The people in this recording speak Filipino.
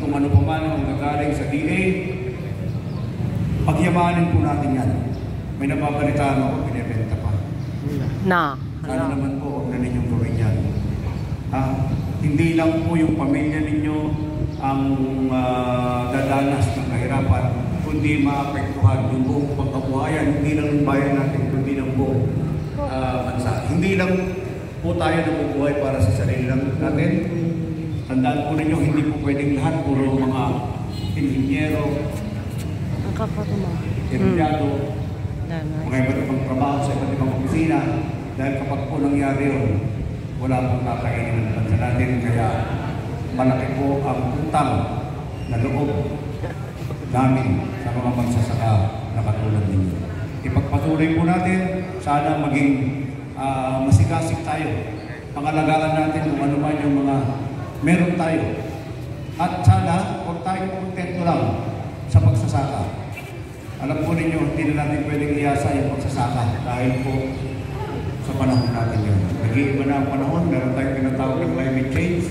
at kung ano pa man ang nagagaling sa DA, pagyamanin po natin yan. May nababalitaan ako, binibenta pa. Sana naman po, huwag na ninyong gawin yan. Hindi lang po yung pamilya ninyo ang dadanas ng kahirapan, kundi maapektuhan yung buong pagkabuhayan, hindi lang yung bayan natin, kundi ng buong bansa. Hindi lang po tayo nabubuhay para sa sarili lang natin. Tandaan po ninyo, hindi po pwedeng lahat, puro mga inhinyero, empleyado, mga iba't ibang trabaho sa iba't ibang opisina. Dahil kapag po nangyari yun, wala pong kakainin ng bansa natin. Kaya malaki po ang utang na loob namin sa mga magsasaka na katulad ninyo. Ipagpatuloy po natin, sana maging masigasig tayo. Pangalagaan natin kung ano man yung mga meron tayo. At sana, huwag tayong kontento lang sa pagsasaka. Alam po ninyo, hindi na natin pwedeng iasa yung pagsasaka dahil po sa panahon natin yun. Nag-iiba na ang panahon, meron tayong tinatawag ng climate change.